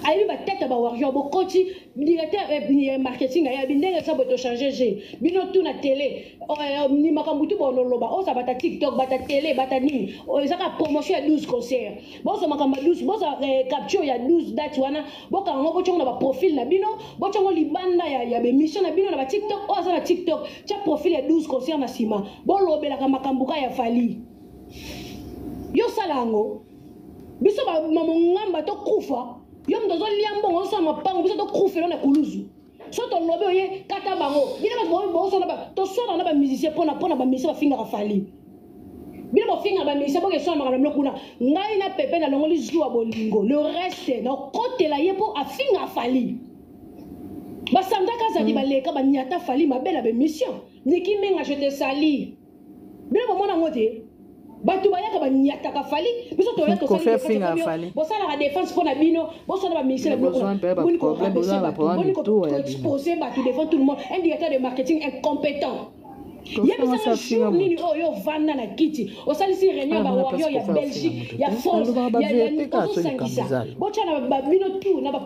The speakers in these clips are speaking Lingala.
ayi ba tête ba warrior bo koti directeur marketing ya bindenge ça boto changer G bino tout na télé ni makambutu bono loba o ça bata TikTok bata télé bata ni o ça ka promotion ya 12 concerts bo so makamba 12 bo ça capture ya 12 dates wana bo ka ngo chongo na ba profil na bino bo chongo libanda ya be mission na bino na ba TikTok o ça na TikTok cha profil ya 12 concerts na sima bo lobela ka makambuka ya fali yo salango biso ba ngamba to kufa yo mdozo liambo ngo sa mapango biso to kufa na kuluzu so to lobe oye kata bango bina ba bo so na ba to so na ba musicien pona ba musicien ba finga fali bina ba finga ba musicien bo ke so na ngalo kuna ngai na pepe na longo li joua bolingo le reste na côté la yepo a finga fali ba sanda kaza di baleka ba nyata fali mabela ba mission niki menga je te sali bina ba mona ngote batu bayaka ba nyata ka fali biso to ya to sali bo sala la défense pour na bino bo sala ba ministre na bino boni ko exposer ba tout devant tout le monde un directeur de marketing incompétent yebisa jour nini oyo vanda na kiti osalisi réunion ba warrior ya Belgique ya France ya Sangisa bocha na ba bino tout na ba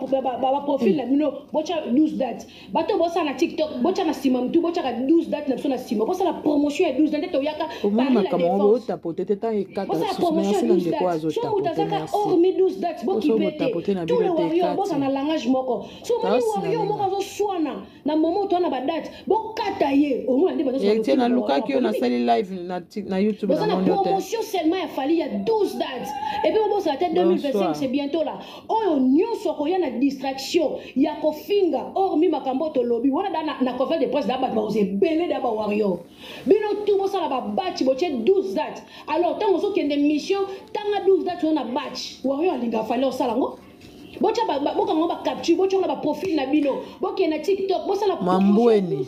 profil na bino bocha 12 dates bato bosa na TikTok bocha na sima mtu bocha ka 12 dates na sona sima bosa la promotion ya 12 dates to yaka par la défense tapoter teta e 4 merci na ndeko azo tapoter hormis 12 dates bo kipete tout le warrior bosa na langage moko so moni warrior moko zo swana na moment to na ba date bo kata ye o mona ndi bazo na Luka qui on a sali live na YouTube na promotion seulement il fallait il y a 12 dates et puis on bosse la tête 2025 c'est bientôt là oh nyonso ko ya na distraction ya ko finga hormis makambo to lobby wana na conférence de presse d'aba ba ose belé d'aba warrior bino tout bossa la ba batch bo 12 dates alors tant on kende mission tanga 12 dates on a batch warrior linga fallait au salango bocha boka ngomba capture bocha na ba profil na bino boka na TikTok bossa la mambweni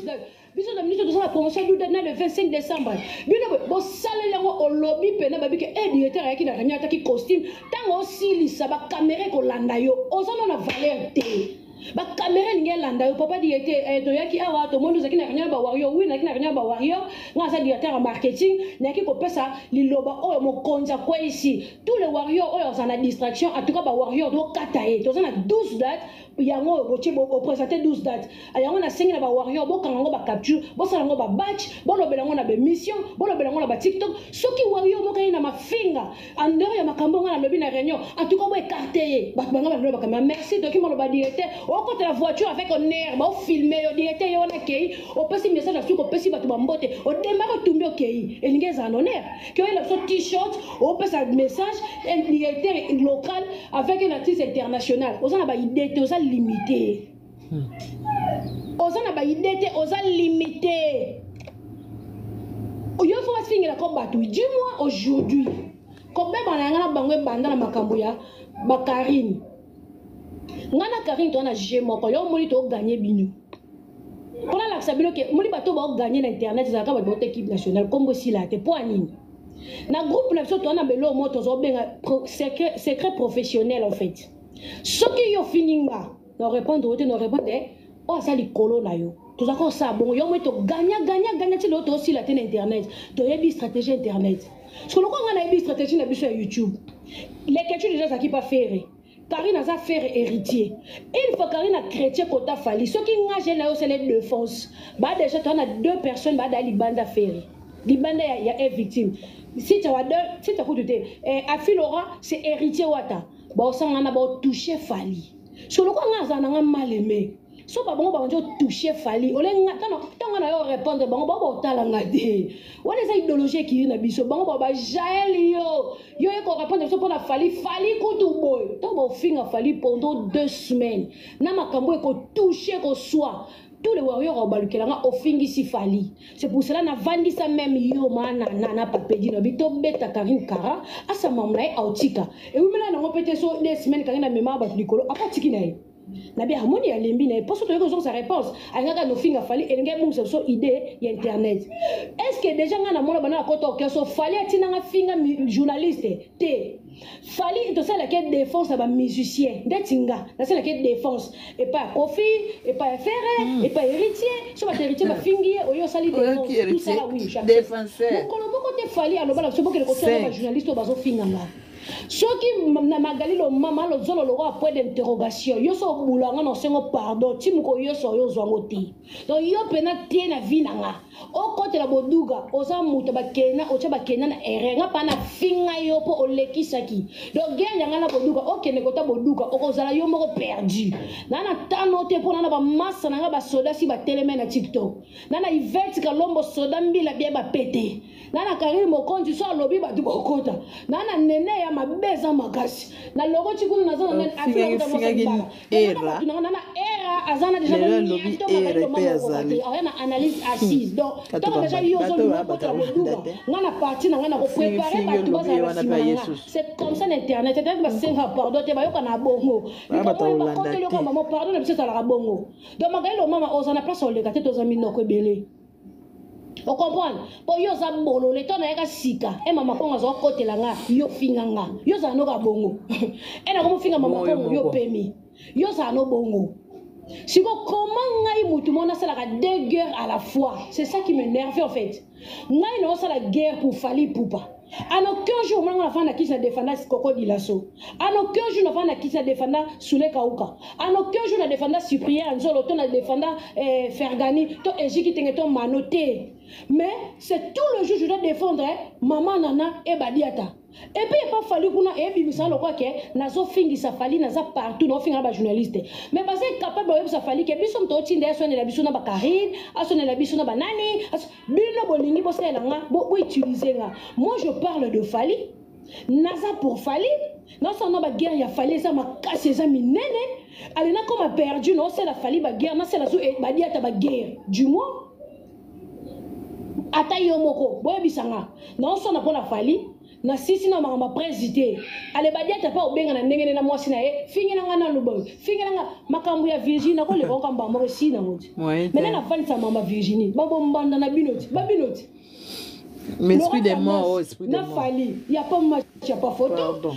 biso na ministre de la promotion du le 25 décembre bino bo sale yango au lobby pena babike directeur yaki na réunion taki costume tango osili sa ba caméra ko landa yo ozana na valeur te ba caméra ninge landa yo papa directeur to yaki awa to mondo zaki na réunion ba warrior oui na réunion ba warrior nga sa directeur en marketing na ki ko pesa liloba o mo konza kwa ici tous les warriors o za na distraction en tout cas ba warrior do kataye to za na 12 dates yango boche bo présenter 12 dates yango na sengi na ba warrior bo kango ba capture bo sala ngo ba batch bo lobela ngo na be mission bo lobela ngo na ba TikTok soki warrior mo kay na mafinga andero ya makambo nga na lobi na réunion en tout cas bo écarter ba banga ba loba kama merci doki mo loba directeur o côté la voiture avec un air ba filmer yo directeur yo na kei o pesi message na suko pesi batu ba mbote o démarrer tumbi o kei elingeza en honneur que il so t-shirt o pesa message un directeur local avec un artiste international o na ba idée to limité. Oza na ba idée oza limité. Oyo faut pas finir la combat. Dis-moi aujourd'hui. Combien banana bangwe banda na makambo ya ba Karine. Ngana Karine to na jugé moko yo moli to gagner binu. Kona la sabilo ke moli bato ba gagner na internet za ka ba bote équipe nationale Congo sila te po anini. Na groupe na biso to na belo moto zo benga secret professionnel en fait. Ce qui yo fininga no répondre oh ça li kolo na yo tout ça ça bon yo mo to gagner ti lo to aussi la télé internet to yebi stratégie internet ce que lo ko na yebi stratégie na biso YouTube les questions déjà ça qui pas faire Karine a faire héritier une fois Karine a chrétien kota fali ce qui ngage na yo c'est les défense ba déjà tu as deux personnes ba dali banda faire libanda ya victime si tu as deux si tu as coûté Afilora c'est héritier wata ba osanga ba toucher fali so loko ngaza na mal aimé so ba bongo ba njo toucher fali olenga tanga na yo répondre bango ba otala ngade wala za idéologie qui na biso bango ba jael yo ko répondre so pona fali kutu boy to ba finga fali pendant 2 semaines na makambo ko toucher ko soit tous les warriors au balukelanga ofingisi fali c'est pour cela na vandisa même yo mana na papedi no bito beta Karine Kara asa mamna autika et oui mena na ngopete so des semaines Karine na mema ba likolo apatiki na ye na bi harmonie ya lembi na pour surtout que sa réponse anga no finga fali et ngai mumsa so idée ya internet est-ce que déjà nga na mona bana ko to so fali atina nga finga journaliste te fali to ça la quête défense ba musicien detinga na c'est la quête défense et pas Kofi et pas FR et pas héritier so ba héritier ba fingi oyo sali défense tout ça là oui défenseur ko lo boko te fali alo bala so boko le ko to ba journaliste ba zo finga nga soki na magali lo mama lo zolo lo point d'interrogation yo so bulanga no sengo pardon ti muko yo so yo zwango ti donc yo pena tie na vie nanga o kote la boduga oza muta bakena o cha bakena na erenga pana finga yo po olekisaki donc genya ngana boduga o kene kota boduga o kozala yo moko perdu nana tano te pona na ba massa nanga ba soda si ba teleme na TikTok nana Yvette Kalombo soda mbila bia ba pete nana Karim Mokonzi so lobi ba dubokota nana nene ya mabeza makasi na logo chikunu na zona afika kutamosembala nana era azana déjà na analyse assise donc déjà yo zo loko ta boduga ngana parti na ngana ko préparer ba tuba za c'est comme ça l'internet c'est ba senga pardon te ba yo kana bongo ba kontelo ko mama pardon na biso la bongo donc magailo mama ozana place oleka te tozami noko ebele. Vous comprenez? Pour yo za bolo le temps na yaka sika e mama konga zo kotela nga yo finga nga yo za no ka bongo e na ko finga mama kongo yo pemi yo za no bongo. Si comment ngai mutu mona sala ka deux guerres à la fois, c'est ça qui m'énerve en fait. Ngai no sala guerre pour Fally Ipupa. En aucun jour, on a fait qui se défendait Coco Dilasso. En aucun jour, on a fait qui se défendait Soule Kauka. En aucun jour, on a défendu Cyprien Anzolo, on a défendu Fergani, to Ejiki Tengeton Manoté. Mais c'est tout le jour que je dois défendre Maman Nana et Badiata. Et puis il pas fallu qu'on aébimisa le quoi que nazo fingi sa fali naza partout no finga ba journaliste mais parce que capable de sa fali que biso mto tinde sonne la biso na ba Karine sonne la biso na ba nani bino bolingi bosela nga bo utiliser nga. Moi je parle de Fally naza pour Fally non son ba guerre ya Fally ça ma casse ça minene alena comme a perdu non c'est la Fally ba guerre non c'est la ba diata ba guerre du moins ata yo moko boye bisanga non son na pona Fally na sisi na mama président ale badia ta pa obenga na ndenge na mwasi na ye fingi na ngana lubo fingi na makambu ya Virginie na ko le bonka mbamba ko sina ngoti mais na fani sa mama Virginie babo mbanda na binoti babinoti mais esprit des morts esprit des morts na Fally y a pas match y a pas photo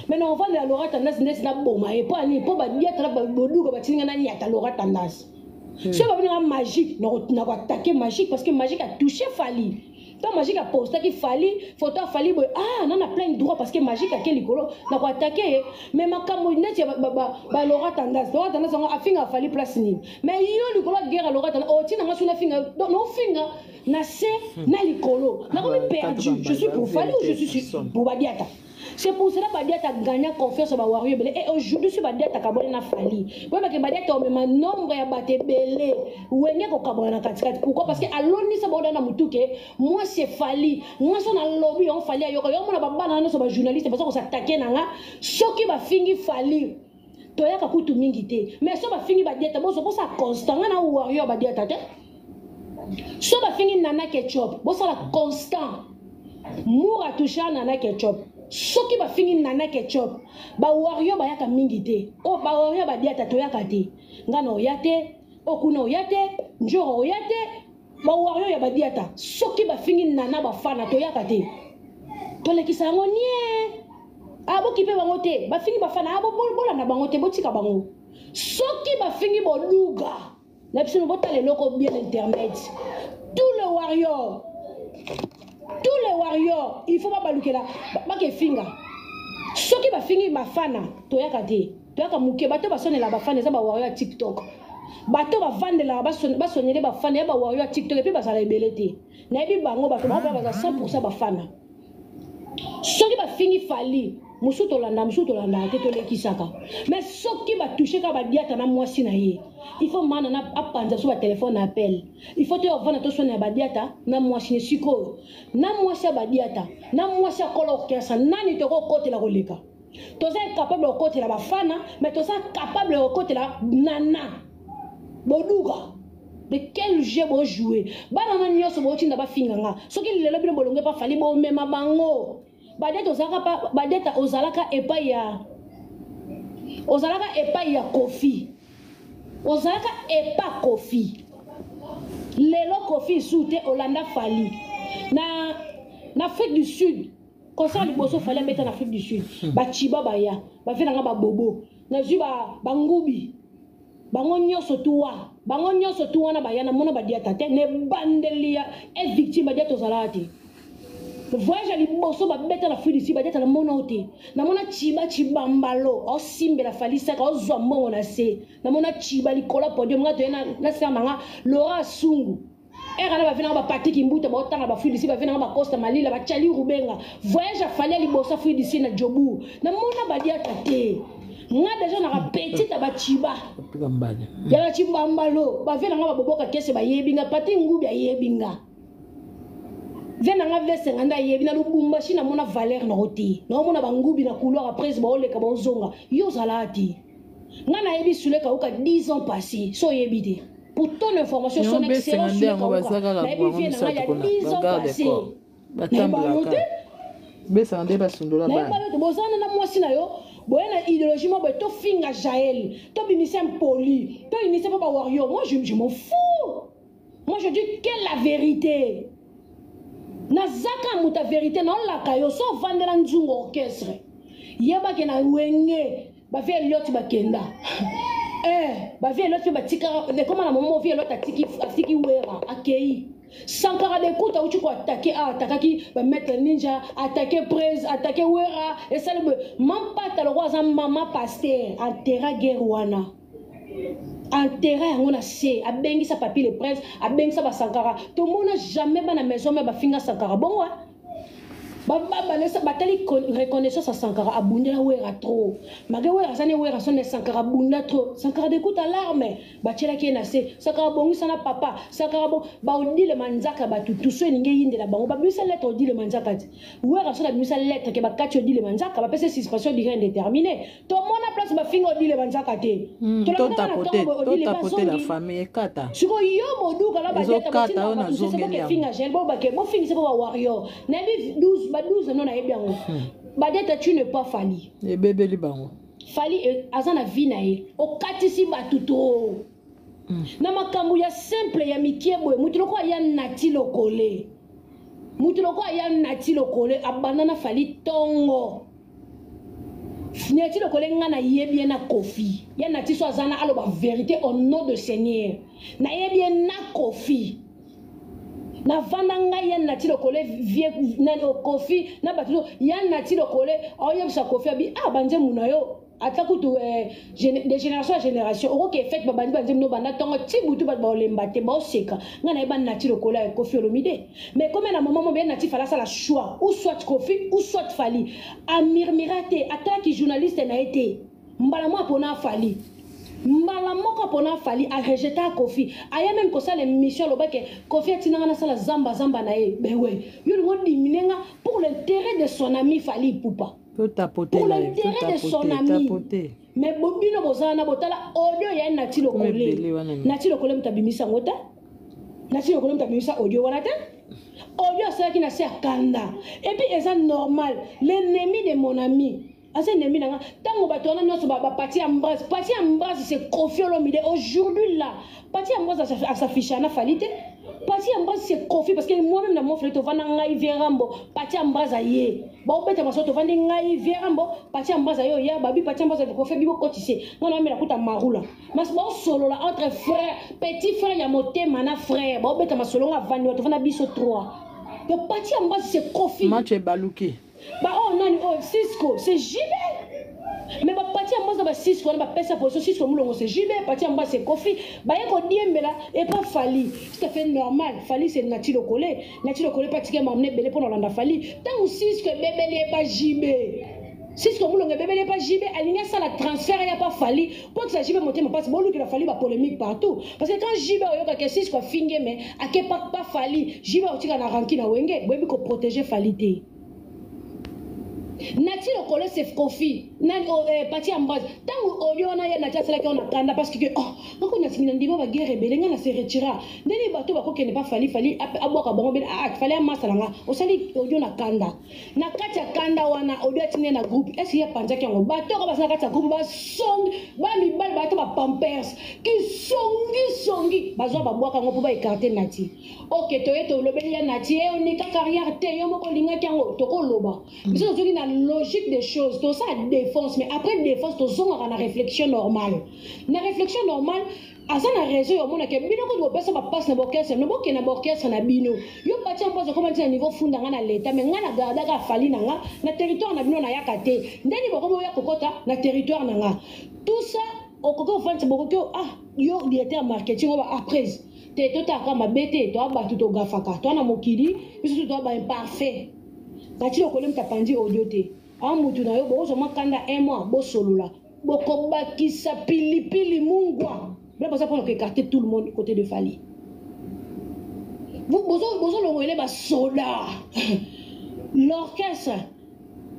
mais on va la Laura Tendance na boma e po ani po badia ta ba boduka ba tinga na nyata Laura Tendance c'est pas une magique na ko attaquer magique parce que magique a touché Fally. Tant Magique a posté qu'il fallait, photo Fally, ah, non, on a plein de droits parce que Magique a quel écolo, n'a pas attaqué, mais ma camonette, Laura Tendance, a fait un Fally place ni. Mais il y a une guerre à Laura Tendance, oh, tiens, on a sur la finger, non, finger, n'a c'est, n'a l'écolo, n'a pas perdu, je suis pour Fally ou je suis pour Badiata. C'est pour cela que Badiata a gagné confiance à Warrior. Et aujourd'hui, si Badiata a gagné Fally. Oui, mais Badiata a un nombre de bateaux belés. Pourquoi? Parce que à l'ONU, ça va moi, c'est Fally. Moi, je suis dans le lobby, on Fally. Il y a un journaliste qui s'attaque. Ce qui va finir Fally. Tu as un coup de mingité. Mais ça va finir Badiata. C'est pour ça constant. On a Warrior Badiata. Ça va finir Nana Ketchup. C'est la constant. Moura touché Nana Ketchup. Soki ba fingi Nana Ketchup ba Warrior ba yaka mingi te o ba Warrior ba diata to yaka te ngana oyate okuna oyate njoro oyate ba Warrior ya ba diata soki ba fingi Nana ba fana to yaka te to lekisa ngo nie abo kipe bango te ba fingi ba fana abo bola na bango te botika bango soki ba fingi boduga na biso bota le loko bien internet tout le Warrior. Tous les warriors, il faut pas baluker là. Bake finga. Ceux qui va finir ma fana, toyaka te. Toyaka muke bato ba sonner la ba fana, ça ba warrior TikTok. Bato ba vendre la ba sonner ba fana, ba warrior TikTok et puis ba sala ebelete. Na bi bango bato ba 100% ba fana. Ceux qui va finir Fally, musuto landa te to lekisaka. Mais ceux qui va toucher ka ba diata na mwasi na ye. Il faut man na apanza sur le téléphone appel. Il faut te vendre to sonner ba diata na mwasi ne siko. Na mwasi ba diata, na mwasi kolokia sa nani to ko kote la koleka. To za capable ko kote la ba fana, mais to za capable ko kote la nana. Boduga. De quel jeu vous jouez? Banana nyoso bo tinda ba finganga. Soki lelo bino bolonge pa Fally bo mema bango. Badeta ozalaka pa badeta ozalaka epai ya Kofi. Ozalaka epa Kofi. Lelo Kofi soute Olanda Fally. Na Afrique du Sud. Concert liboso Fally mettre en Afrique du Sud. Ba chiba baya, ba fenanga ba bobo. Na zu ba ngubi. Bango nyoso tuwa. Bango nyoso tuwa na bayana mona ba diata te ne bandelia e victime diata ozalati. voyage à liboso ba beta la fluide ici ba teta la monote na mona chiba chibambalo o simbe la falisa ka o zwa mo na se na mona chiba likola podium nga to na sa manga Laura Sungu era na ba vina ba patiki mbuta ba otanga ba fluide ici ba vina ba Costa Malila ba chali rubenga voyage à fali liboso fluide ici na Jobu na mona ba dia tate nga déjà na petite ba chiba ya la chibambalo ba vina nga ba boboka kese ba yebinga pati ngubi ya yebinga vena nga vese nganda yebi na lubumba shina mona valeur na oti na mona bangubi na couloir après ba oleka ba zonga yo zalati nga na yebi suleka uka 10 ans passés so yebi te pour ton information son excellence suleka uka na yebi vena nga ya 10 ans passés batambulaka besa ngande basundola ba na yebi bozana na mwasi na yo boyena idéologie mo to finga Jaël to bimisa poli to initié pas ba warrior moi je m'en fous moi je dis quelle la vérité Nazaka muta vérité non la kayo so vandela nzungo orchestre yeba ke na wenge ba vie lot ba kenda ba vie lot ba tika de comment na moment vie lot atiki wera akei Sankara de kuta uchi ko attaquer attaquer ba mettre ninja attaquer presse attaquer wera et ça le mampata le roi mama pasteur enterra guerre wana enterré yango na se abengisa papier le prince abengisa ba Sankara to mona jamais ba na maison mais ba finga Sankara bon wa ba lesa batali reconnaissance à Sankara abundela wera trop mage wera sane wera sonne Sankara bunda trop Sankara de kuta l'arme ba tchela ki na se Sankara bongisa na papa Sankara bon ba odile manzaka ba tout so ninge yinde la bango ba bisa lettre odile manzaka wera sona bisa lettre ke ba kati odile manzaka ba pese suspension durée indéterminée to mona place ba finga odile manzaka te to tapoter la famille kata siko yo moduka la ba deta ba tina ba tout se ke finga gel bo ba ke bo finga se ba warrior na bi 12 12 non na ebiango badeta tu ne pas fali e bébé libango fali azana vie na ye o katisi batuto na makambo ya simple ya mikie boye mutu loko ya nati lokole abandana fali tongo nati lokole ngana yebi na kofi ya nati so azana alo ba vérité au nom de Seigneur na yebi na kofi na vanda ngai ya nati lokole vie na kofi na batuto ya nati lokole oyebisa kofi abi banze muna yo atakutu de génération à génération oko ke fait babandi banze no banda tongo tibutu ba olemba te ba oseka ngana eba nati lokole ya kofi olomide mais comme na maman mo bien nati fala ça la choix ou soit kofi ou soit fali a murmurate ataki journaliste na été mbala mo apona fali mbala moko pona fali a rejeté Kofi aya même ko ça les mission lo bake Kofi atinanga na sala zamba na ye bewe yo ngo diminenga pour l'intérêt de son ami Fali Poupa pour l'intérêt de son ami mais bobino bozana botala audio ya nati lokole mutabimisa ngota nati lokole mutabimisa audio wana te audio ça qui na se akanda et puis c'est normal l'ennemi de mon ami assez ennemi nanga tango batona nyoso ba parti Ambroise c'est Kofi Olomide aujourd'hui là parti Ambroise à s'afficher na falite parti Ambroise c'est Kofi parce que moi même na mon frère to vana ngai vierambo parti Ambroise aye ba obeta maso to vandi ngai vierambo parti Ambroise ayo ya babi parti Ambroise ko fait bibo kotise ngona mela kuta marula mas ba solo la entre frère petit frère ya motema na frère ba obeta masolo nga vandi to vana biso 3 le parti Ambroise c'est Kofi match baluki bah oh non oh Cisco c'est JB mais bah parti en moi ça Cisco on va passer position Cisco moulongo c'est JB parti en moi c'est Kofi bah y a qu'on dit mais là et pas Fali c'est fait normal Fali c'est nature collé pratiquement m'amener belé pour l'anda Fali tant aussi Cisco bébé n'est pas JB Cisco moulongo bébé n'est pas JB aligné ça la transfert y a pas Fali pour que ça JB monter mais parce bon lui qu'il a fallu ba polémique partout parce que quand JB oyoka que Cisco fingé mais à quel pas Fali JB otika na ranki na wenge boyebi ko protéger Fali té nati lokole c'est Kofi nani parti Ambroise tango audio na ya nati asala ki on akanda parce que ngako nati ndima ba guerre belenga na se retira ndeni bato ba ko kene pas Fali aboka bango be fali amasala nga osali audio na kanda na kati ya kanda wana audio atine na groupe est-ce ya panza ki ngo bato ko basala kati ya groupe ba song ba mi bal bato ba pampers ki songi bazwa ba boka ngo po ba écarter nati OK to lobeli ya nati e onika carrière te yo moko linga ki ngo to ko loba biso zoki na logique des choses tout ça défense mais après défense tout ça on a une réflexion normale asa na raison yo mona ke bino ko bopesa ba passe na bokese no bokena bokese na bino yo pati en pose comment dire niveau funda nga na l'état mais nga na garda ka fali na nga na territoire na bino na yakate ndeni boko ya kokota na territoire na nga tout ça okoko fanta boko yo directeur marketing oba après te tota ka mabete to aba tout gafaka to na mokili biso to aba imparfait bati lokole mtapandi audio te amutu na yo boko so makanda 1 mois bo solula boko bakisa pilipili mungwa. Là, pour ça, on a écarté tout le monde côté de Fali. Vous avez les soldats. L'orchestre,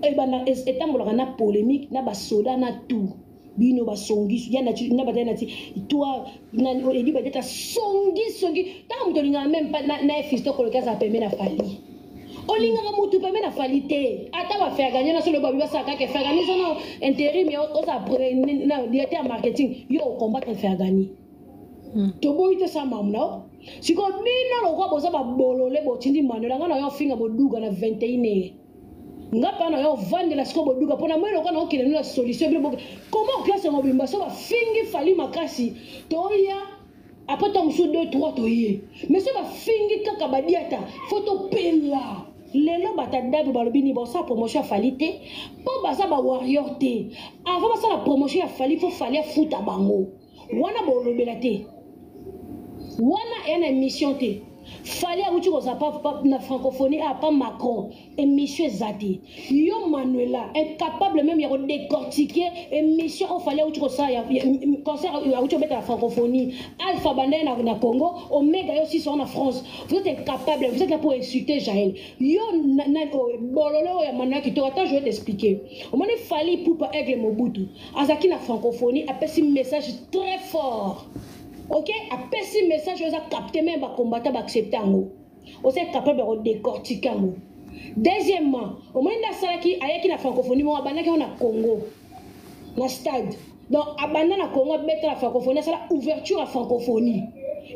étant dans polémique, na soda na tout. Bino ba songi, ya na toi na dit ba deta songi. Tant que tu même pas na fisto ko le cas a permis na Fali. Olinga mutu permet na Fali te. Ata ba faire gagner na solo ba biba saka ke faire gagner son intérim yo osa na directeur marketing yo combattre faire gagner. Tobo ite sa mamna. Siko bino lo kwa boza ba bolole bo tindi manola ngana yo finga boduga na 21. Ngapa na yo vendre la siko boduga pona mwelo kwa na okile na solution bi comment classe ngobimba so ba fingi Fali makasi toya après ton sou 2 3 toye mais so ba fingi kaka badiata photo pela lelo batadabi balobini bon ça promotion Fali te po baza ba warrior te avant ça la promotion Fali faut Fali futa bango wana bolobela te wana yana émission te Fali a uti ko pas na francophonie a pas Macron émission zati yo Manuela incapable même ya décortiquer émission au Fali uti ko ça ya concert a uti mettre la francophonie Alpha Bandé na Congo Omega yo aussi en France vous êtes incapable vous êtes là pour insulter Jaël yo bololo ya Manuela qui attends je vais t'expliquer au moment Fali pour pas aigle Mobutu azaki na francophonie a passé un message très fort. Ok, après ce message, vous avez capté même les combattants qui acceptent. Vous êtes capable de décortiquer. Deuxièmement, au moment où vous avez la francophonie, vous avez la Congo, le stade. Donc, abandonner la Congo, mettre la francophonie, c'est l'ouverture à la francophonie.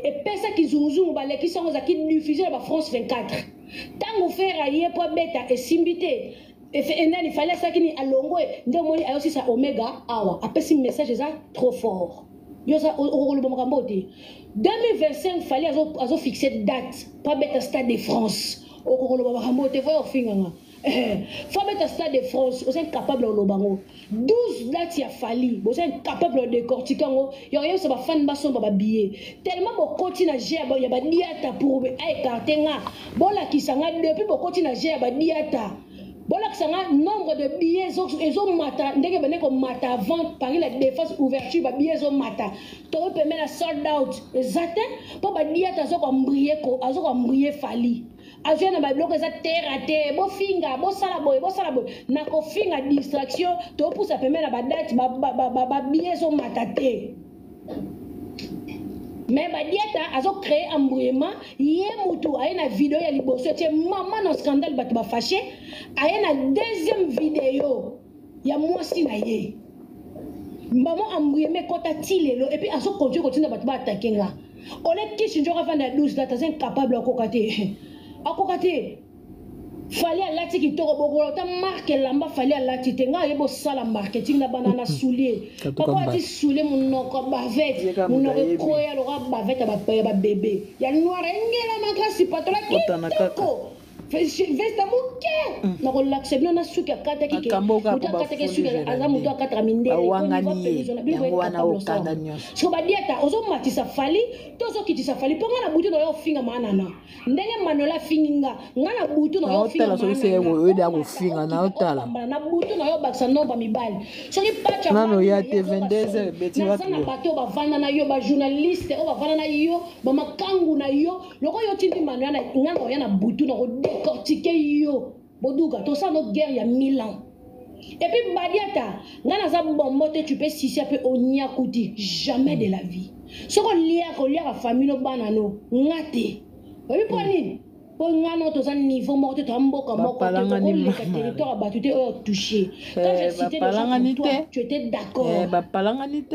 Et personne qui zoom, qui sont diffusés à France 24. Tant que vous faites rien pour mettre et simbiter. Et il fallait ça qui est à Longo, il y a aussi ça Omega. Après ce message, c'est trop fort. 2025, il fallait fixer une date pour mettre le stade de France. Il faut mettre le stade de France, vous êtes capable de le 12 dates, il a fallu, vous êtes capable de décortiquer. Il y a un fan de billet. Tellement vous continuez à gérer, il y a des diata pour écarter. Depuis vous continuez à gérer des diata. Voilà que ça a nombre de billets, ils ont mata, dès que vous mata avant, par la défense ouverture, les billets ont mata. Tu peux mettre la sold out, exactement, pour que les billets soient brillés, Fali. Avion na bloc za terre à terre, bo finga, bo salaboy, na ko finga distraction, to pour ça permet la date, billets ont mataté. Mais Badiata a créé un embrouillement. Hier, Moutou a une vidéo, il y a une maman dans le scandale, il a fâché. Il y a une deuxième vidéo. Il y a moi aussi. Maman a embrouillé, quand il est là, et puis il a continué à attaquer. On est qui, si je vais faire 12 dates, c'est incapable de cocater. À cocater. Fallait à l'ati qui toro bogolo ta marque lamba fallait à l'ati tenga yebo sala marketing na banana soulier papa dit soulier mon noko bavette mon noko koya lo bavette ba bébé ya noir ngela ma classe patola kitoko vesta muke na ko l'accepte na suka kata ki kata ki suka azamu to kata minde awangani wana okanda nyos so ba dieta ozo matisa fali tozo kitisa fali ponga na butu no yo finga manana ndenge manola finga ngana butu no yo finga so se oida ko finga na otala na butu no yo baksa no ba mibali so ni pacha nano ya te 22 beti watu na bato ba vana na yo ba journaliste o ba vana na yo ba makangu na yo loko yo tindi manola ngana ya na butu no décortiquer yo boduga to ça notre guerre il y a 1000 ans. Et puis Badiata ngana za bombo te tu peux sisi peu onia kuti jamais de la vie. Ce qu'on lia la famille no banano ngate. Oui poni pour ngano to za niveau mort to mboka moko to le territoire battu te touché. Quand j'ai cité le toi, tu étais d'accord.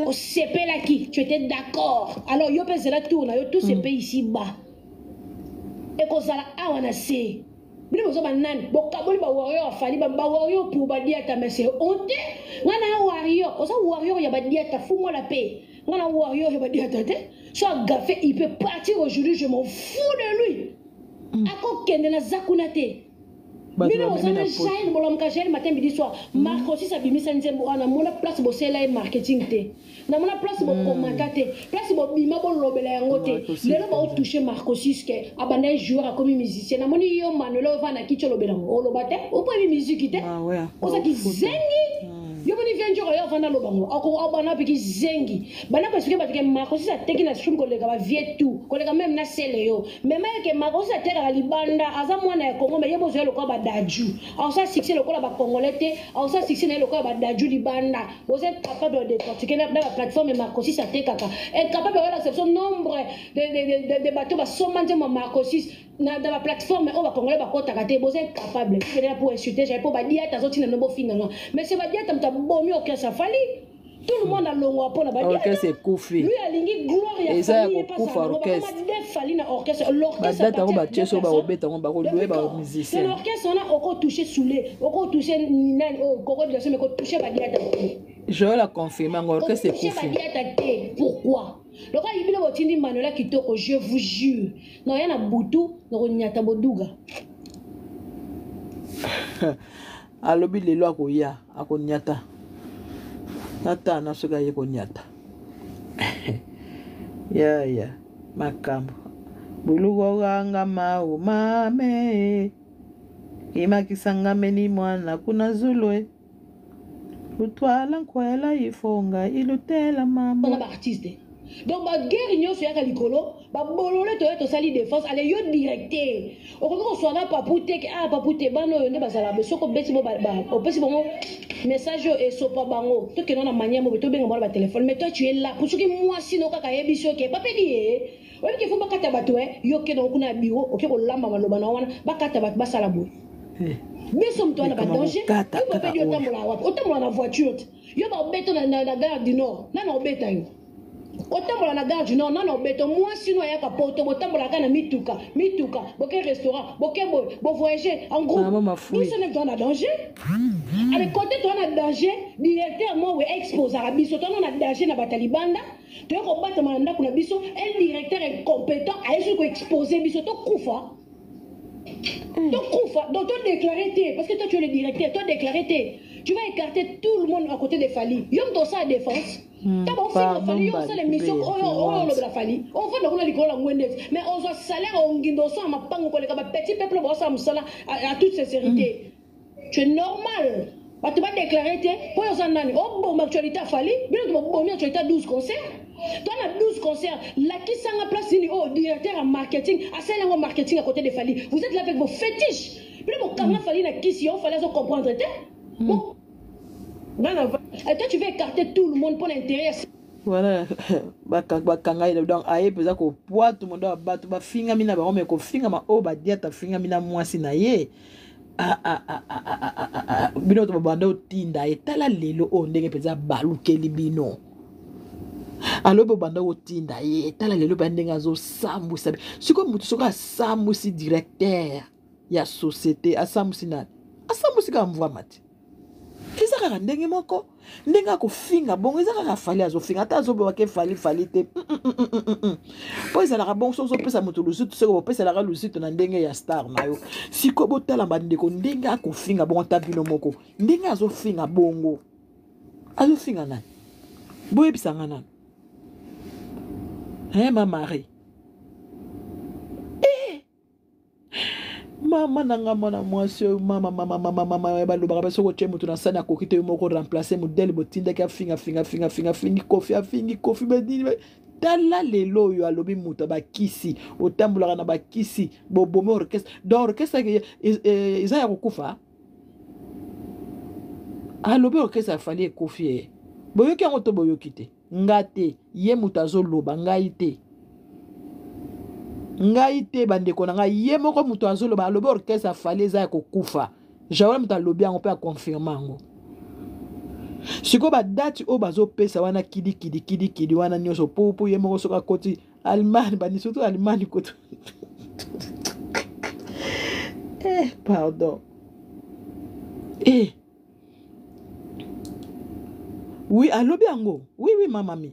Au CP là qui tu étais d'accord. Alors yo pe la tourne yo tous ces pays ici bas. Et qu'on ça awana c'est bino bozo banani bokaboli ba warrior afali ba warrior pour ba diata mais c'est honte ngana warrior oza warrior ya ba diata fumo la paix On a warrior, il va dire, attendez, soit gaffé, il peut partir aujourd'hui, je m'en fous de lui. Ako kende na zakunate. Mino osana shine bolom ka shine matin midi soir. Marc aussi sa bimisa nzembo ana mona place bo sela e marketing te. Na mona place bo commentateur, place bo bima bo lobela yango te. Lelo ba toucher Marc aussi que abanda joueur a comme musicien. Na moni yo Manuel va na kicho lobela ngo lobate. O po musique te. Ah ouais. Osa ki zengi. Yo boni venjo yo vana lobango. Ako abana peki zengi. Bana ko expliquer batike Marc aussi sa teki na stream ko lega ba vie tout. Ko lega même na sele yo. Même que Marc aussi sa teka libanda aza mwana ya Congo mais yebo zo lo ko ba daju. Alors ça succès le quoi ba congolais te. Alors ça succès le quoi ba daju libanda. Vous êtes capable de décortiquer dans la plateforme Marc aussi sa teka ka. Être capable de réception nombre de bateaux ba somante mo Marc aussi dans la plateforme on va congolais ba kota kate. Vous êtes capable pour insulter, j'ai pas ba dia ta zoti na no finanga. Mais c'est ba dia tam ta bomi au que ça fallait. Tout le monde a longo pour la badia. Orchestre c'est Kofi. Lui a lingi gloire ya famille pas ça. Orchestre. L'orchestre. L'orchestre ba obeta on ba ko louer ba musicien. L'orchestre on a encore touché soulé, encore touché nina au koko de mais ko touché badia ta. Je vais la confirmer l'orchestre c'est Kofi. Pourquoi? Le roi il a dit Manuela Kitoko, je vous jure. Non, il y a Boutou, no nyata boduga. Alobi lelo akoya akonyata. Nata na soga ye konyata. Ya makambo. Bulugo ganga mau mame. Ima kisanga meni mwana kuna zulwe. Lutwala nkwela ifonga ilutela mama. On a artiste. Donc ma guerre nyo soya kalikolo, ba bolole to sali défense, allez yo directé. O ko soit là papouté que papouté bano yo ne basala be soko beti bo ba o pesi bon message et sopa bango. To ke non na manière mo to benga ba téléphone, mais toi tu es là pour ce que moi sino kaka yebiso ke papeli oyebi ke fo bakata bato yo ke donc kuna bureau o ke ko lamba maloba na wana bakata bato basala bo. Biso mto na ba danger. Yo ba pedi otambola wapi? Otambola na voiture. Yo ba beto na gare du Nord. Na obeta yo. Otambola na gare du Nord, non obeto moi sino ya ka poto otambola kana mituka, boke restaurant, boke bo voyager en groupe. Biso ne dans danger. Avec côté toi na danger, directeur moi we expose à biso toi na danger na batalibanda. Tu ko battre manda kuna biso, un directeur est compétent à eso ko exposer biso to kufa. Donc kufa, donc toi déclarer parce que toi tu es le directeur, toi déclarer tu vas écarter tout le monde à côté de Fali. Yom to sa défense. T'as bon fait Fali, on sait les missions on la Fali. On fait donc l'école en Wendex, mais on doit salaire on guindo ça ma pango ko le petit peuple bo ça musala à toute sincérité. Tu es normal. Bah tu vas déclarer pour ça nani. Oh bon actualité Fali, bien tu bon actualité 12 concerts. Toi on a 12 concerts. Là qui s'en a place ni oh directeur en marketing, à celle en marketing à côté de Fali. Vous êtes là avec vos fétiches. Puis bon comment Fali na qui si on fallait comprendre bon. Et toi tu veux écarter tout le monde pour l'intérêt. Voilà, bakanga donc aye peza ko poa tout le monde ba to ba finga mina ba me ko finga ma o ba dia ta finga mina mwasi na ye. Bino to banda otinda etala lelo o ndenge peza balukeli bino. Alo bo banda otinda ye etala lelo ba ndenge azo sambusa. Siko mutu soka sambusi directeur ya société asambusi na. Asambusi ka mvwa mati. Eza kaka ndenge moko ndenge akofinga bongo eza kaka Fali azofinga ata azoboba ke Fali te po ezalaka bongo soki ozopesa moto lusutu soki bopeselaka lusutu na ndenge ya star na yo siko botala bandeko ndenge akofinga bongo ata bino moko ndenge azofinga bongo azofinga nani boyebisanga nani ma Marie mama nanga mwana mwasi mama balobaka ba soko che mutu na sana kokite moko remplacer modèle botinda ka finga kofi bedini tala lelo yo alobi mutu ba kisi otambulaka na ba kisi bobomo orchestre donc orchestre eza ya kokufa alobi orchestre Fali kofi boyoki yango to boyoki te ngate ye mutu azoloba ngai te ngai te bandeko na ngai ye moko mutu azoloba alobi orchestre Fali eza ya kokufa jaola mutu alobi yango mpe akonfirme yango siko badati oyo bazopesa wana kidi wana nyonso po ye moko soki akoti Allemagne bani surtout Allemagne koto pardon oui alobi yango oui mamami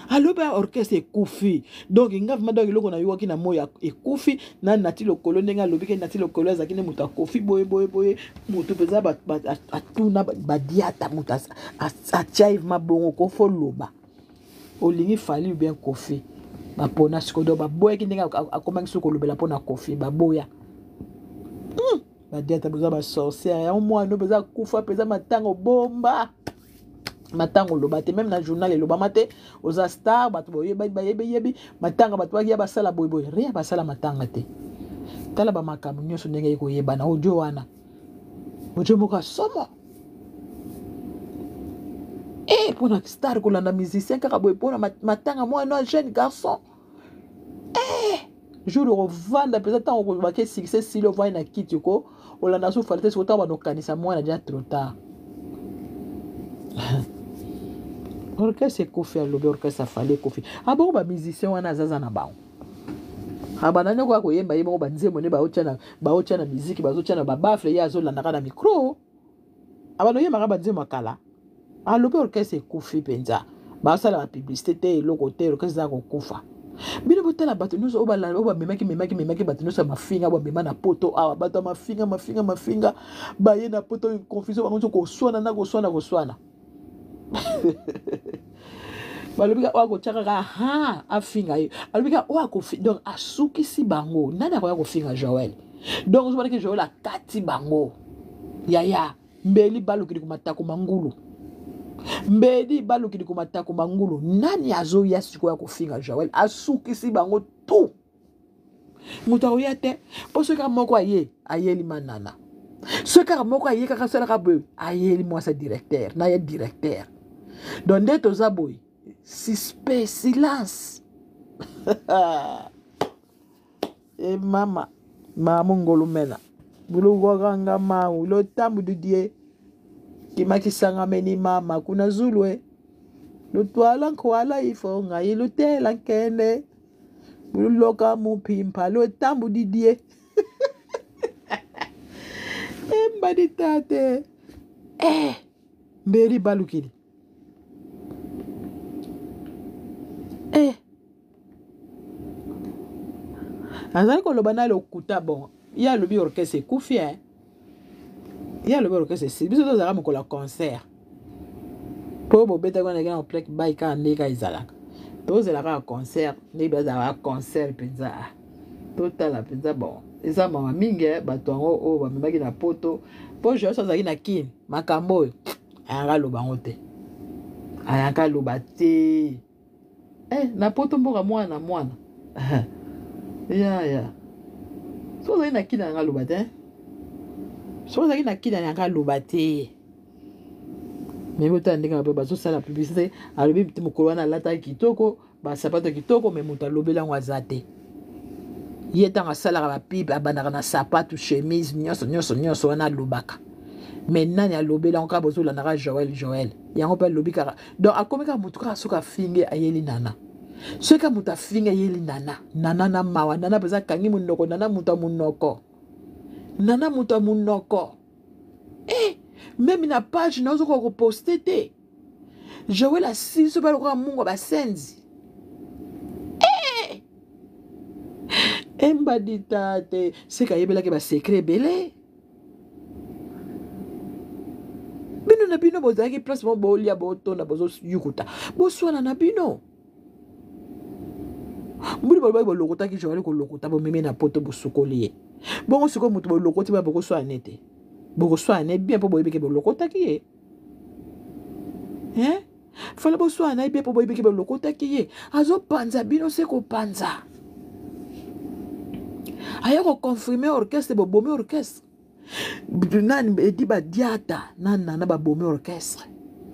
alobi orchestre ekufi donc ngavi mada eloko na yoki na moya ekufi na nati lokolo ndenge alobi ke nati lokolo azaki ne moto akofi boye moto peza atuna badiata moto achive mabongo kofo loba olingi fali bien kofi bapona sikodo baboyaki ndenge akomaki soki kolobela mpona kofi baboya badiata peza basorcière yango mwana peza kufa peza matango bomba matango loba te même na journal elobama te oza star bato boyebi matanga bato baki ya basala boyeboye rien basala matanga te tala bamakambo nyonso ndenge ekoyebana ojo wana ojo moko asomo mpona star kolanda musicien kaka boye mpona matanga mwana jeune garçon jour okovanda mpenza ntango okozobaki succès sili ovai na kiti ko olanda so fali te siko ntango banokanisa mwana dia trop tard orchestre ekufi alobi orchestre afali ekufi abongo bamusicien wana azaza na bango abanani okoka koyemba ye bongo banzembo nde baotya na miziki bazotya na babafle ye azolandaka na micro abano oyembaka banzembo akala alobi orchestre ekufi mpenza basala bapublicité te eloko te orchestre eza kokufa bino botala bato nyonso oyo bamemaki bato nyonso ya mafinga bamema na poto awa bato ya mafinga baye na poto confusion bango nyonso koswana balobika oyo akotyaka kaka afinga ye alobika oyo akofinga donc asukisi bango nani akoya kofinga Joel donc ozomonaki Joel akati bango yaya mbeli balukili kumatako mangulu nani azoya sikoya kofinga Joel asukisi bango tu moto akoya te mpo soki kaka moko ayeli manana soki kaka moko aye kaka salaka boye ayeli mwasa directeur na ye directeur donc nde toza boye suspect silence mama ngolumela bulugwakanga mau lotambu dudie kimakisangameni mama kuna zulwe lutwala nkwala ifo ngai lutela nkene bululoka mupimpa lotambu didie mbadi tate mberi balukili azali koloba na lokuta bon ya lobi orchestre ekufi ya lobi orchestre si biso tozalaka mokolo ya concert mpo bobetaki wana eke na plek bai kaka nde ka ezalaka tozelaka ya concert nde bazalaka concert mpenza totala mpenza bon eza mama mingi bato yango oyo bamemaki na poto mpo joso azalaki na kini makambo oyo ayaka loba yango te ayaka loba te na poto mboka mwana ya so ozalaki na kini ayaka loba te so ozalaki na kini ayaka loba te me botala ndenge bape bazosala publicité alobi te mokolo wana alataki kitoko basapato kitoko me moto alobeli yango aza te ye ntango asalaka bapipe abandaka na sapato chemise nyonso wana alobaka me nani alobeli yango kaka bozolandaka Joel yango mpe alobi kaka donc akomi kaka motu kaka soki afinge ayeli nana soki kaka moto afinge ayeli nana na mawa nana mpenza akangi monoko nana moto ya monoko meme na page na ozokoka koposte te Joel asili so balokoka mungu basenzi embadi tate seka yebelaki basekre ebele bino na bino bozalaki place mo bolia botonda bozoyukuta boswana na bino mbuli balobaki bolokotaki Joel kolokota bomemi na poto bosukoli ye bongo sikoyo moto bolokoti ba bokoswana ete bokoswana bien mpo boyebiki bolokotaki ye fala boswana bien mpo boyebiki bolokotaki ye azopanza bino se kopanza aya koconfirme orchestre bobomi orchestre nani edi badiata nana babomi orchestre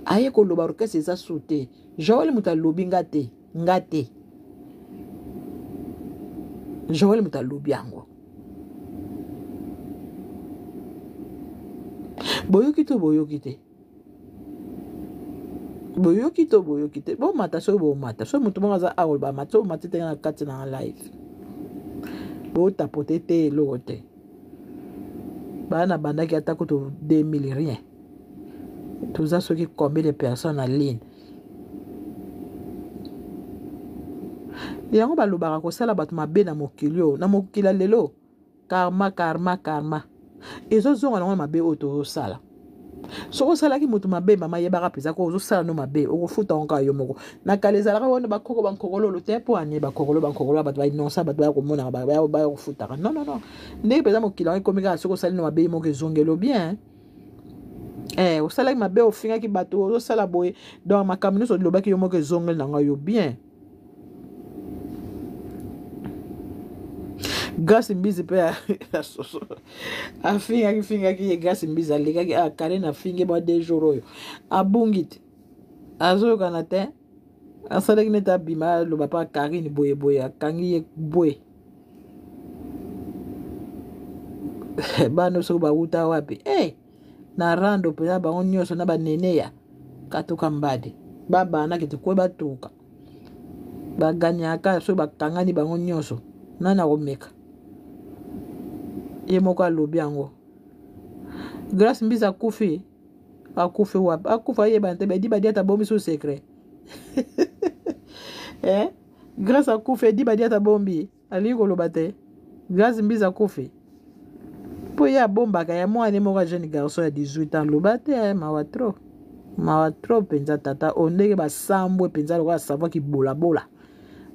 aye koloba orchestre eza su te Joel moto alobi nga te Joel moto alobi yango boyoki te bomata soki bomata soki moto moko aza aoloba mata soki omati te na kati na live botapote te eloko te bana bandaki atako to 2000 rien toza soki combien de personnes en ligne yango balobaka kosala bato mabe na mokili oyo na mokili lelo karma ezozonga nango mabe oyo tozosala soko osalaki moto mabe mama yebaka mpenza ko ozosala no mabe okofuta onka yo moko na kala ezalaka wana bakoko bankokololo te mpo ane bakokolo bato bainonsa bato baya komonaka baya kofutaka non ndenge mpenza mokili yango ekomi kaka soki osali no mabe moko ezongelo bien osalaki mabe ofingaki bato ozosala boye donc makambo nyonso olobaki yo moko ezongeli nango yo bien. Grâce mbizi pe afingaki ye grâce mbizi alekaki akale na finge ba 2 jours oyo abungi te azoyokana te asalaki neti abima aloba pa Karine boye akangi ye boye bano soki bauta wapi na rando mpenza bango nyonso na banene ya katuka mbadi babanaki te kue batuka baganyaka soki bakangani bango nyonso nani akomeka ye moko alobi yango Grâce mbizi akufi wapi akufa yeba te bedi badi ata bombi so secret Grâce akufi edi badi ata bombi alingi koloba te Grâce mbizi akufi mpo ye abombaka ya mwana moko jeune garçon ya 18 ans loba te mawa trop mpenza tata ondenge basambwe mpenza lokola savaki bolabola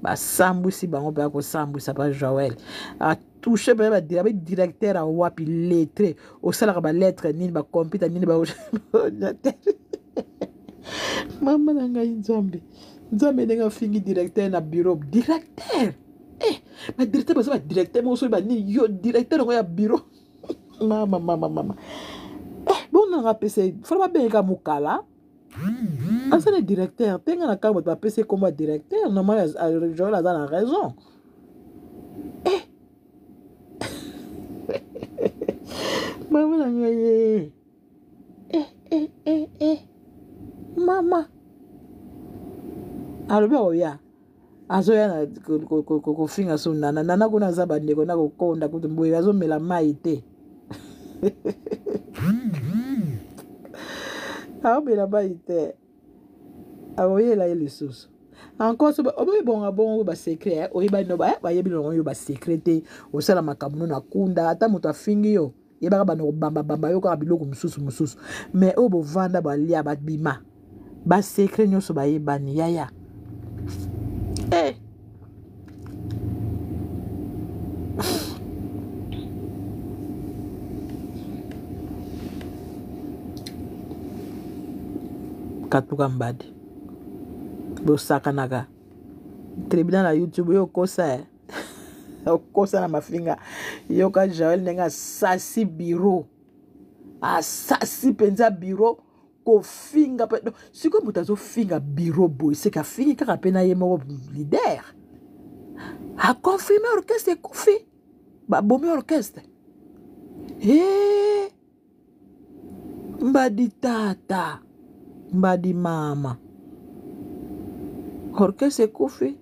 basambwisi bango mpe akosambwisa pa Joël atouche mpe badirecteur awapi lettre osalaka balettre nini bacomputa nini baordinateur mama na ngai nzambe ndenge afingi directeur na bureau directeur badirecteur baza badirecteur moko soki banini yo directeur yango ya bureau mama bonanga pese fona babengeka mokala asala directeur tenga na kaka bato bapesi kombo directeur normal Joël aza na raison mama na ngai mama alobi akoya azoya na kofinga so nana kuna aza bandeko na kokonda kutu mboye azomela mai te aomela mai te akoyela ye lisusu encore so obonga bongo basekret oyeba no bayebi longo yo basekret te osala makambo na kunda ata moto afingi yo yebaka bana kobamba yo kaka biloko mosusu mais oyo bovanda balia babima basekret nyonso bayebani yaya katuka mbadi bosakanaka tribunal na YouTube yo kosa okosa na mafinga yoka Joël ndenge asasi biro asasi mpenza biro kofinga sikoyo moto azofinga biro boye seka afingi kaka mpe na ye moko leader akonfirme orchestre ekufi babomi orchestre mbadi tata mbadi mama orchestre ekufi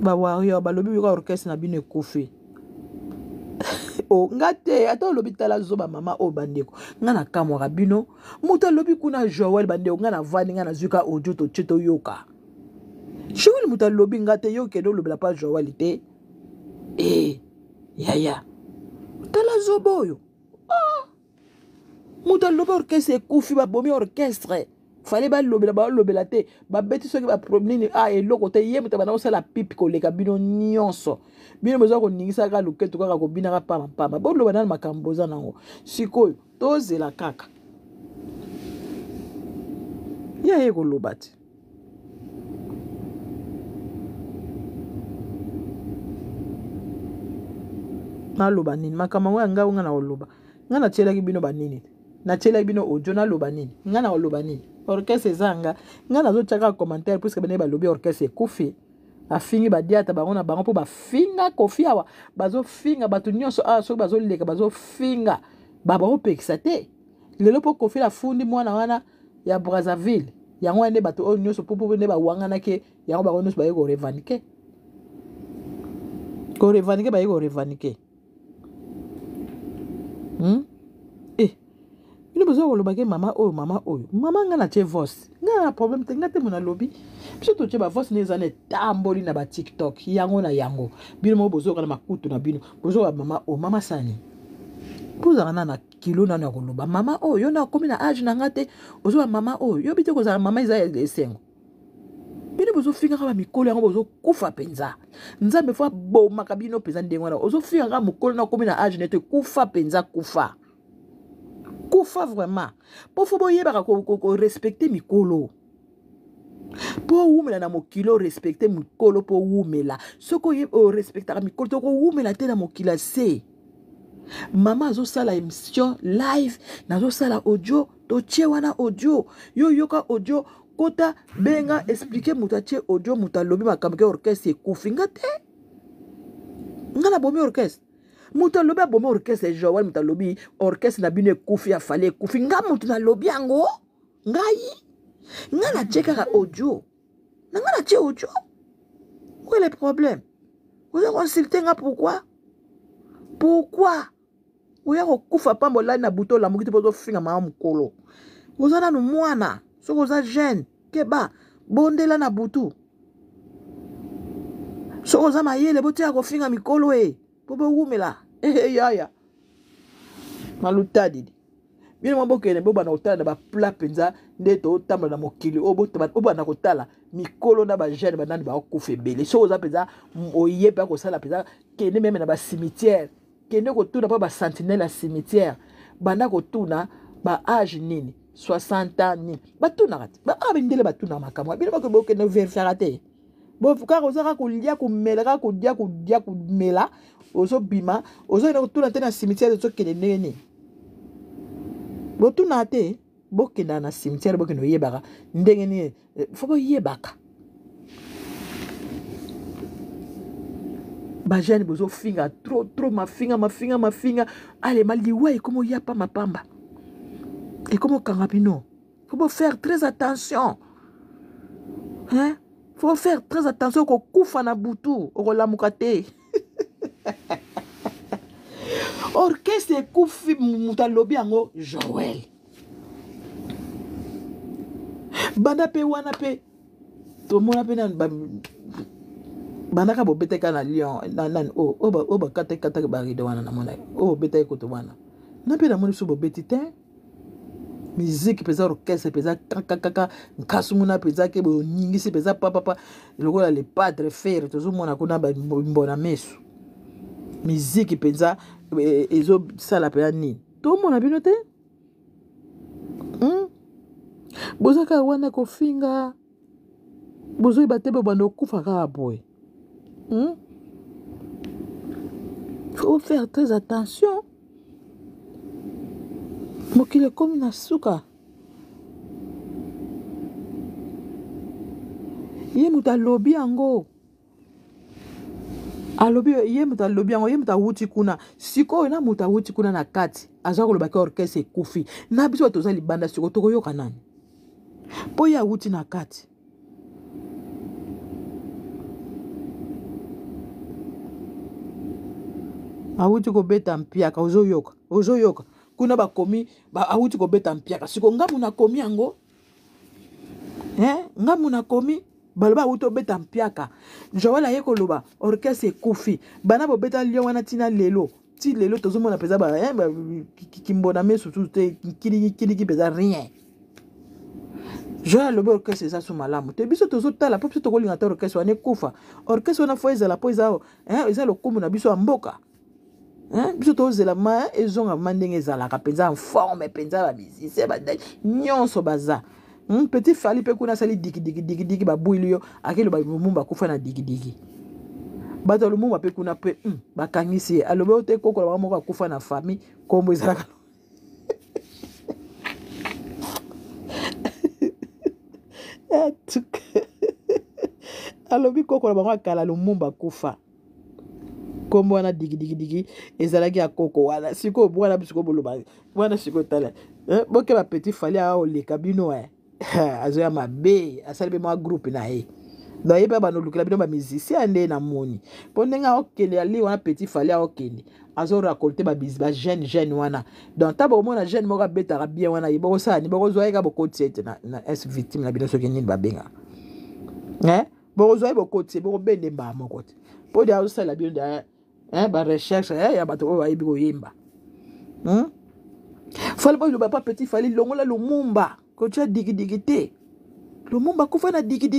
bawario balobi bika orchestre na bino ekufi nga te ata olobi tala zoba mama oyo bandeko nga na kamwaka bino moto alobi kuna Joël bandeko nga na vandi nga na zwika audio totie toyoka Joël moto alobi nga te yo kende olobela pa Joël te yaya tala zoba oyo moto alobi orchestre ekufi babomi orchestre fale balobela te babeti soki baproblème eloko te ye moto bana kosala pipi koleka bino nyonso bino bezoa koningisaka loketo kaka kobinaka pamapama boloba nani makambo oza nango sikoyo tozela kaka ya ye koloba te naloba nini makambo yango ya ngai nga na koloba nga natielaki bino banini natielaki bino audio naloba nini nga na koloba nini orchestre ezanga nga nazotiaka commentaire puisque bene balobi orchestre ekufi afingi badiata bango na bango mpo bafinga kofi awa bazofinga bato nyonso awa soki bazoleka bazofinga babakopekisa te lelo mpo kofi afundi mwana wana ya Brazzaville yango wana nde bato oyo nyonso mpo nde bawanganaki yango bango nyonso baye korevanike baye korevanike bino bazo kolobake mama oyo mama nga na tie voice nga na problème te nga te mona lobi biso to tie ba voice neza ne tamboli na ba TikTok yango na yango bino mo bozo kana makutu na bino bozo ba mama mama sani poza na kilo na koloba mama yo na komi na âge na ngate bozo ba mama yo bite ko za mama iza esengo bino bozo finga ka mikolo yango bozo kufa penza nzambe fwa boma kabino penza ndengo na ozo finga ka mukolo na komi na âge ne te kufa penza kufa vraiment po fo boyebaka ko respecter mikolo po wumela na mokilo respecter mikolo po wumela soko respectaka mikolo to ko wumela te na mokila se mama azo sala émission live nazo sala audio to tie wana audio yo yoka audio kota benga expliquer muta tie audio muta lobi makambo ke orchestre ekufinga te ngala bomi orchestre muta lobi abomi orchestre Joël muta lobi orchestre na bino ekufi afale ekufi nga mutu na lobi yango ngai nga na tie kaka audio nga na tie audio où est le problème vous avez consulté nga pourquoi oya kokufa pambola na buto la mokiti bozo finga mama mukolo ozana no mwana soko za jeune keba bondela na butu soko za mayele botia ko finga mikolo bobo wumela yaya maluta didi bino mabokene boba na otala na ba pla penza ndeto otamba na mokili oba na kotala mikolo na ba jeune banani ba okufa ebele soko za penza oyeba ko sala penza kene meme na ba cimetière kene ko tuna pa ba sentinelle à cimetière banda ko tuna ba âge nini 60 ans ni batuna kati ba abindele batuna makamwa bino bako bokene verifier te bo fuka ko saka ko lia ko mela ko dia ko mela ozo bima ozo ina ko tuna te na cimetière to kene nene bo tuna te bokenda na cimetière bokeno yebaka ndenge ni fo bo yebaka bajane bozo finga trop mafinga allez maliwa et comme y a pas mapamba et comme kangapino faut faire très attention hein faut faire très attention ko kufa na butu o la mukate orchestre kufi mutalobi yango Joël banda pe wana pe to mona pe nan banaka bo beteka na lion nan oba kata ba rido wana na mona beteka ko to wana na pe na moni so bo betite musique pesa orchestre pesa kaka nkasumuna pesa ke bo nyingisi pesa papa lokola le padre faire to zo mona kuna ba mbona mesu musique pesa ezo sala pe ni to mona bino te bozaka wana ko finga bozo ibate bando kufa ka boy. Faut faire très attention. Mokile comme na suka. Ye muta lobi ango. Alobi ye muta lobi ango ye muta wuti kuna. Siko na muta wuti kuna na kati. Aza ko lobaka orchestre kufi. Na biso toza libanda siko toko yoka nani. Po ya wuti na kati. Awuti ko beta mpiaka ozo yoka kuna ba komi ba awuti ko beta mpiaka siko ngamu na komi yango ngamu na komi balba awuti beta mpiaka Joël ayeko loba orchestre kufi bana bo beta lion wana tina lelo ti lelo tozomona peza ba kimbona mesu te kili peza rien Joël loba orchestre ça sous malamu te biso tozotala po biso tokolinga ta orchestre wana kufa orchestre wana foeza la poeza eza lokumu na biso amboka biso tozela ma ezonga mandenge ezalaka penza en forme penza ba musicien ba nyonso baza petit fali pe kuna sali diki ba builio akelo ba mumba kufa na diki bato lumumba pe kuna pe bakangisi alobe ote koko ba moko kufa na famille kombo ezalaka alobi koko ba moko kala lumumba kufa kombo wana digi ezalaki ya koko wana siko bwana bisiko boloba bwana siko tala boke ba petit fali a oleka bino azoya mabe asali be ma groupe na ye donc yeba ba no lukela bino ba musicien ande na moni pondenga okele ali wana petit fali a okende azo racolter ba jeune wana donc taba au moins jeune moko betaka bien wana iboko ça ni boko zoye ka boko tiete na es victime na bino soki nini babenga boko zoye boko tiete boko bende ba moko te po dia ça la bien da ba recherche ya bato oyo ayibi koyemba fallait pas le papa petit fallait longola lumumba ko tia digi te lumumba ko fa na digi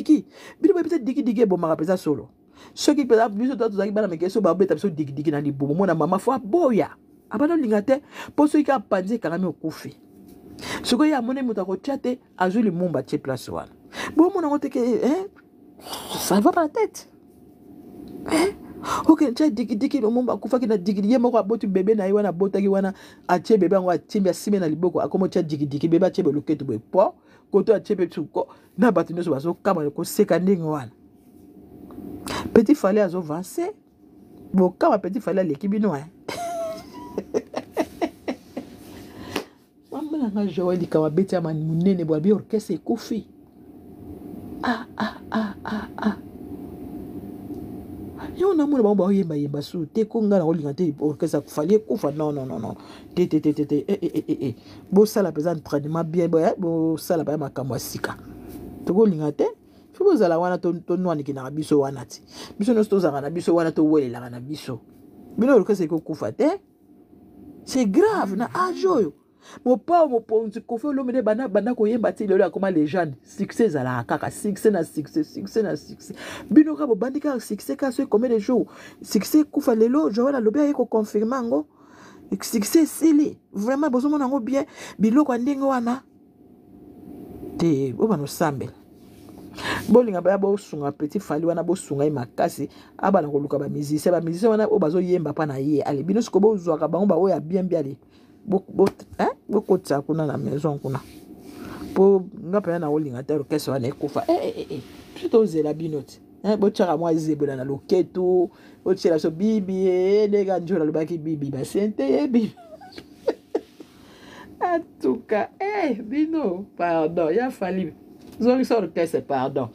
bino ba peut-être digi bon mara pesa solo ceux qui peuvent biso to zaki bana mekeso ba beta biso digi na libumu mona mama fo boya abana lingate po ceux qui a panze kanami okufi soko ya mone muta ko tia te azuli lumumba tie place wana bon mona ko te ke ça va pas la tête ok tia digi lumumba kufa ki na digi ye moko abotu bebe na yiwana botaki wana atie bebe ngo atimbi asime na liboko akomo tia digi bebe atie beloketo boy po koto atie pe tuko na batu nyoso bazo kama ko seka ndingo wana petit fallait avancer bon kama petit fallait l'équibino maman nga Joël kama beti ama munene bwa bi orchestre ekufi yo na mona ba yemba su te ko nga na olinga te orchestre kufali ekufa non te bo sala pesa entraînement bien bo sala ba makamwa sika to ko linga te faut zala wana to nwani kina biso wana ti biso no stoza na biso wana to welela na biso bino orchestre ekufa te c'est grave na ajoyo mo pa mo ponzi ko fe lo mede bana ko yemba ti lelo akoma légende succès zala kaka succès na succès bino ka bo bandika succès ka so combien de jours succès kufa lelo Joël alobi ayeko confirmer ngo succès sili vraiment bozo mona ngo bien biloko ndenge wana te bo bano sambe bolinga ba bo sunga petit fali wana bo sunga makasi abana ko luka ba musicien wana o bazo yemba pa na ye ale bino siko bo zwa ka bango ba o ya bien ale beaucoup de ça kuna na maison kuna po ngapa na olinga te orchestre wana ekufa plutôt zela binoti bo tshaka moi zebela na loketo o tshela so bibi nega njola lobaki bibi ba sente bibi en tout cas bino pardon ya fali zori so orchestre pardon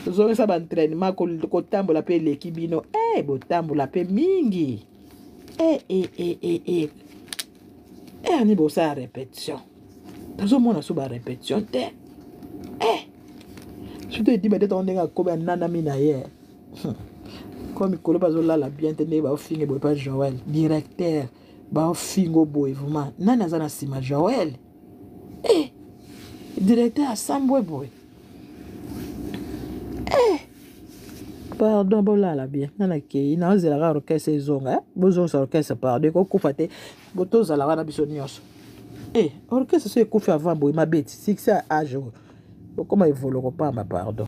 zori sa ba entraînement ko tambola pe l'équipe bino bo tambola pe mingi ani bo sa répétition tazo mona so ba répétition te surtout dit ba de ton denga ko ba nana mina ye comme ikolo bazo la bien te ne ba finge bo pa Joël directeur ba fingo boy vraiment nana zana sima Joël directeur Sambwe boy pardon bolala bien nana ke ina ozela ka orchestre zonga bozo sa orchestre pardon ko kufate boto zala wana biso nyonso orchestre so ekufi avant boy mabeti succès à jour comment évoluer pas ma pardon